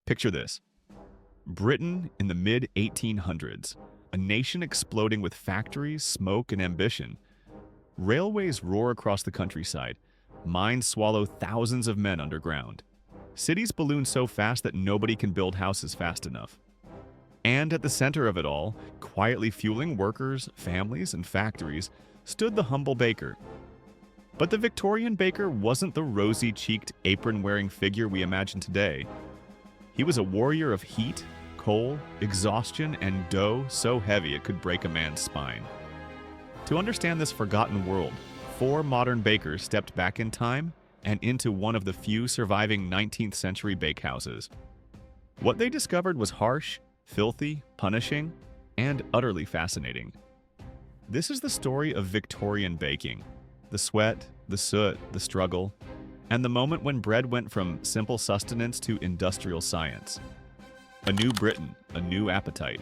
Picture this: Britain in the mid-1800s, a nation exploding with factories, smoke, and ambition. Railways roar across the countryside. Mines swallow thousands of men underground. Cities balloon so fast that nobody can build houses fast enough. And at the center of it all, quietly fueling workers, families, and factories, stood the humble baker. But the Victorian baker wasn't the rosy-cheeked, apron-wearing figure we imagine today. He was a warrior of heat, coal, exhaustion, and dough so heavy it could break a man's spine. To understand this forgotten world, 4 modern bakers stepped back in time and into one of the few surviving 19th century bakehouses. What they discovered was harsh, filthy, punishing, and utterly fascinating. This is the story of Victorian baking: the sweat, the soot, the struggle, and the moment when bread went from simple sustenance to industrial science. A new Britain, a new appetite.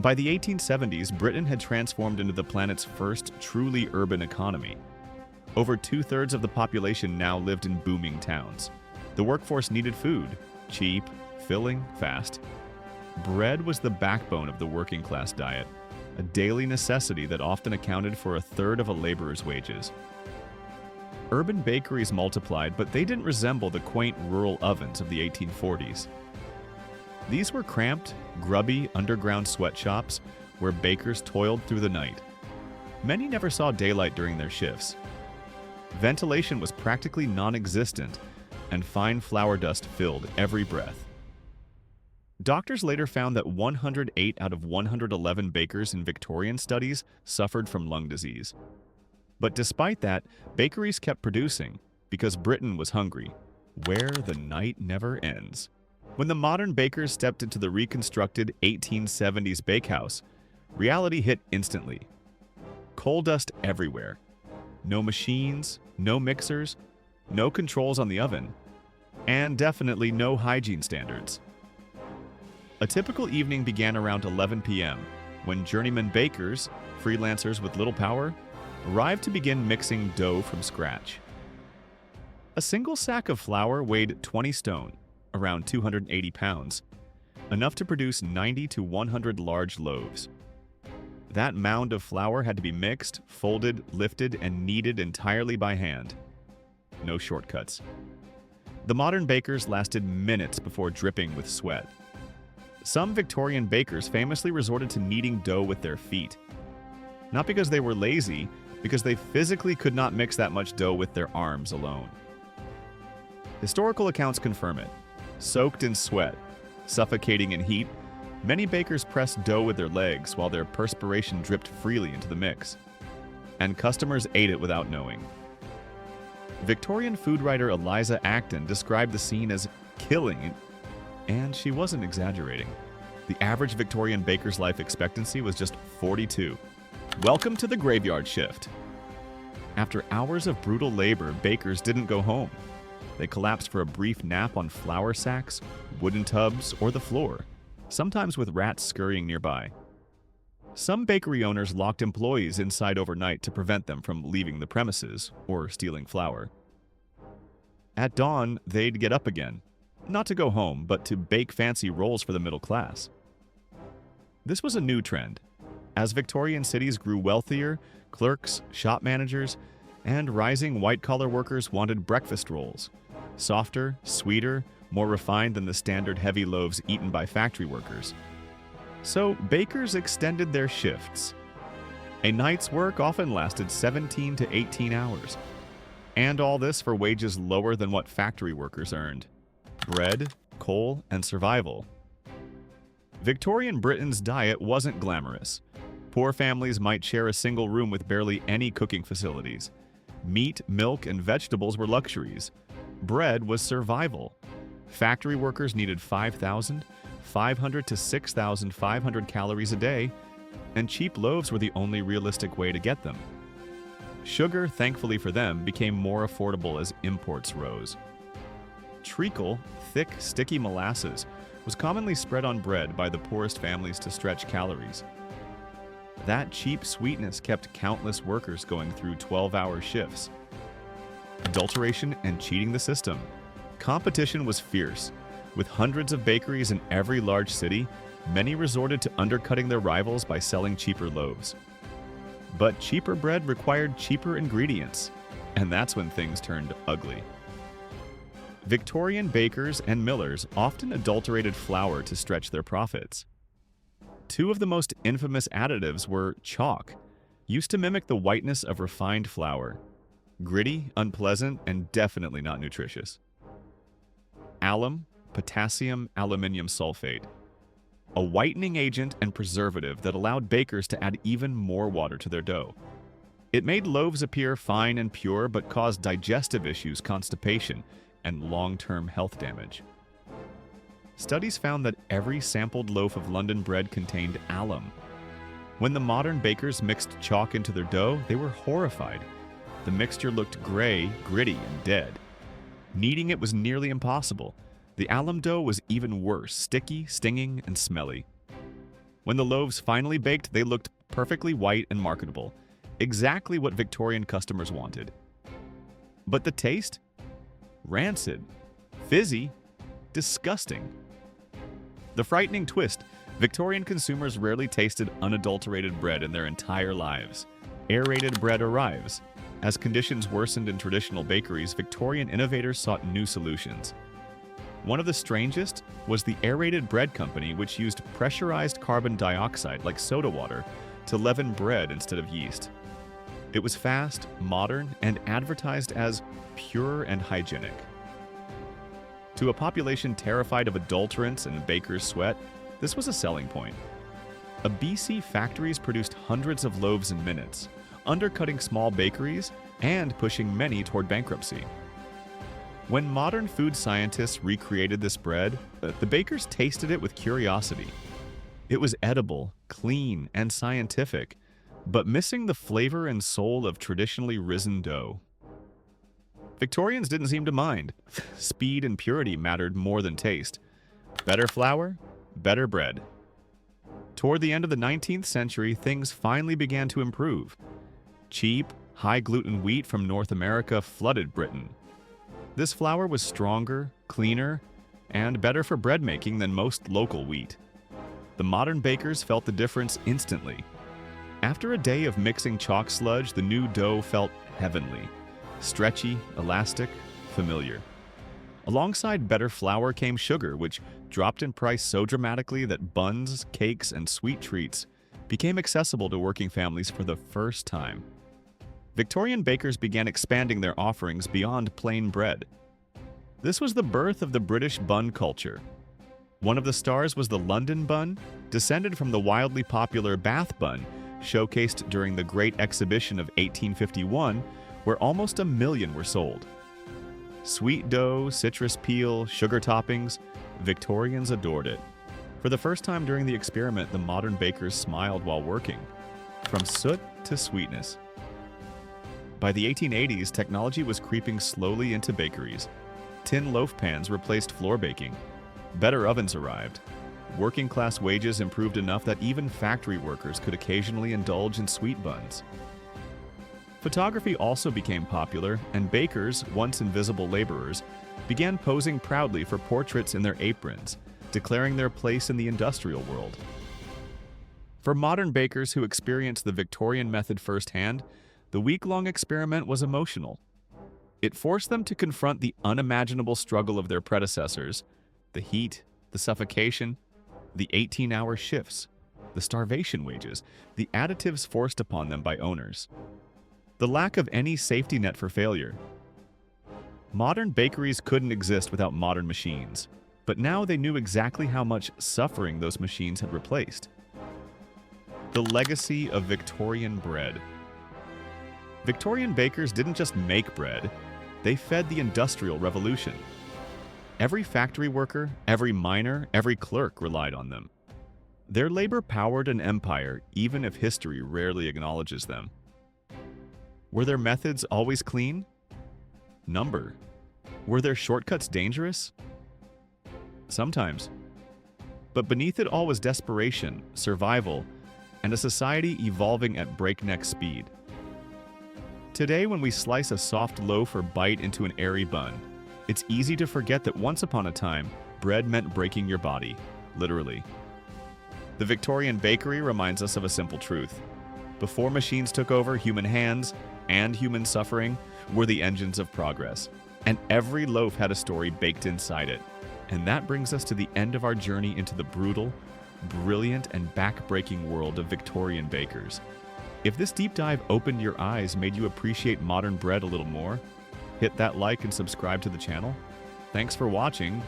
By the 1870s, Britain had transformed into the planet's first truly urban economy. Over 2/3 of the population now lived in booming towns. The workforce needed food: cheap, filling, fast. Bread was the backbone of the working class diet, a daily necessity that often accounted for 1/3 of a laborer's wages. Urban bakeries multiplied, but they didn't resemble the quaint rural ovens of the 1840s. These were cramped, grubby, underground sweatshops where bakers toiled through the night. Many never saw daylight during their shifts. Ventilation was practically non-existent, and fine flour dust filled every breath. Doctors later found that 108 out of 111 bakers in Victorian studies suffered from lung disease. But despite that, bakeries kept producing because Britain was hungry, where the night never ends. When the modern bakers stepped into the reconstructed 1870s bakehouse, reality hit instantly. Coal dust everywhere. No machines, no mixers, no controls on the oven, and definitely no hygiene standards. A typical evening began around 11 p.m. when journeyman bakers, freelancers with little power, arrived to begin mixing dough from scratch. A single sack of flour weighed 20 stone, around 280 pounds, enough to produce 90 to 100 large loaves. That mound of flour had to be mixed, folded, lifted, and kneaded entirely by hand. No shortcuts. The modern bakers lasted minutes before dripping with sweat. Some Victorian bakers famously resorted to kneading dough with their feet. Not because they were lazy, because they physically could not mix that much dough with their arms alone. Historical accounts confirm it. Soaked in sweat, suffocating in heat, many bakers pressed dough with their legs while their perspiration dripped freely into the mix. And customers ate it without knowing. Victorian food writer Eliza Acton described the scene as killing, and she wasn't exaggerating. The average Victorian baker's life expectancy was just 42. Welcome to the graveyard shift. After hours of brutal labor, bakers didn't go home. They collapsed for a brief nap on flour sacks, wooden tubs, or the floor, sometimes with rats scurrying nearby. Some bakery owners locked employees inside overnight to prevent them from leaving the premises or stealing flour. At dawn, they'd get up again, not to go home, but to bake fancy rolls for the middle class. This was a new trend. As Victorian cities grew wealthier, clerks, shop managers, and rising white-collar workers wanted breakfast rolls. Softer, sweeter, more refined than the standard heavy loaves eaten by factory workers. So bakers extended their shifts. A night's work often lasted 17 to 18 hours. And all this for wages lower than what factory workers earned. Bread, coal, and survival. Victorian Britain's diet wasn't glamorous. Poor families might share a single room with barely any cooking facilities. Meat, milk, and vegetables were luxuries. Bread was survival. Factory workers needed 5,500 to 6,500 calories a day, and cheap loaves were the only realistic way to get them. Sugar, thankfully for them, became more affordable as imports rose. Treacle, thick, sticky molasses, was commonly spread on bread by the poorest families to stretch calories. That cheap sweetness kept countless workers going through 12-hour shifts. Adulteration and cheating the system. Competition was fierce. With hundreds of bakeries in every large city, many resorted to undercutting their rivals by selling cheaper loaves. But cheaper bread required cheaper ingredients, and that's when things turned ugly. Victorian bakers and millers often adulterated flour to stretch their profits. Two of the most infamous additives were chalk, used to mimic the whiteness of refined flour. Gritty, unpleasant, and definitely not nutritious. Alum, potassium aluminium sulfate, a whitening agent and preservative that allowed bakers to add even more water to their dough. It made loaves appear fine and pure but caused digestive issues, constipation, and long-term health damage. Studies found that every sampled loaf of London bread contained alum. When the modern bakers mixed chalk into their dough, they were horrified. The mixture looked gray, gritty, and dead. Kneading it was nearly impossible. The alum dough was even worse, sticky, stinging, and smelly. When the loaves finally baked, they looked perfectly white and marketable, exactly what Victorian customers wanted. But the taste? Rancid, fizzy, disgusting. The frightening twist: Victorian consumers rarely tasted unadulterated bread in their entire lives. Aerated bread arrives. As conditions worsened in traditional bakeries, Victorian innovators sought new solutions. One of the strangest was the aerated bread company, which used pressurized carbon dioxide, like soda water, to leaven bread instead of yeast. It was fast, modern, and advertised as pure and hygienic. To a population terrified of adulterants and baker's sweat, this was a selling point. A BC factories produced hundreds of loaves in minutes, undercutting small bakeries and pushing many toward bankruptcy. When modern food scientists recreated this bread, the bakers tasted it with curiosity. It was edible, clean, and scientific, but missing the flavor and soul of traditionally risen dough. Victorians didn't seem to mind. Speed and purity mattered more than taste. Better flour, better bread. Toward the end of the 19th century, things finally began to improve. Cheap, high-gluten wheat from North America flooded Britain. This flour was stronger, cleaner, and better for bread making than most local wheat. The modern bakers felt the difference instantly. After a day of mixing chalk sludge, the new dough felt heavenly. Stretchy, elastic, familiar. Alongside better flour came sugar, which dropped in price so dramatically that buns, cakes, and sweet treats became accessible to working families for the first time. Victorian bakers began expanding their offerings beyond plain bread. This was the birth of the British bun culture. One of the stars was the London bun, descended from the wildly popular Bath bun, showcased during the Great Exhibition of 1851, where almost 1 million were sold. Sweet dough, citrus peel, sugar toppings, Victorians adored it. For the first time during the experiment, the modern bakers smiled while working. From soot to sweetness. By the 1880s, technology was creeping slowly into bakeries. Tin loaf pans replaced floor baking. Better ovens arrived. Working-class wages improved enough that even factory workers could occasionally indulge in sweet buns. Photography also became popular, and bakers, once invisible laborers, began posing proudly for portraits in their aprons, declaring their place in the industrial world. For modern bakers who experienced the Victorian method firsthand, the week-long experiment was emotional. It forced them to confront the unimaginable struggle of their predecessors: the heat, the suffocation, the 18-hour shifts, the starvation wages, the additives forced upon them by owners, the lack of any safety net for failure. Modern bakeries couldn't exist without modern machines, but now they knew exactly how much suffering those machines had replaced. The legacy of Victorian bread. Victorian bakers didn't just make bread, they fed the Industrial Revolution. Every factory worker, every miner, every clerk relied on them. Their labor powered an empire, even if history rarely acknowledges them. Were their methods always clean? Number. Were their shortcuts dangerous? Sometimes. But beneath it all was desperation, survival, and a society evolving at breakneck speed. Today, when we slice a soft loaf or bite into an airy bun, it's easy to forget that once upon a time, bread meant breaking your body, literally. The Victorian bakery reminds us of a simple truth. Before machines took over, human hands and human suffering were the engines of progress. And every loaf had a story baked inside it. And that brings us to the end of our journey into the brutal, brilliant, and back-breaking world of Victorian bakers. If this deep dive opened your eyes, made you appreciate modern bread a little more, hit that like and subscribe to the channel. Thanks for watching,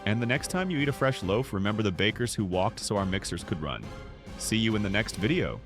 and the next time you eat a fresh loaf, remember the bakers who walked so our mixers could run. See you in the next video.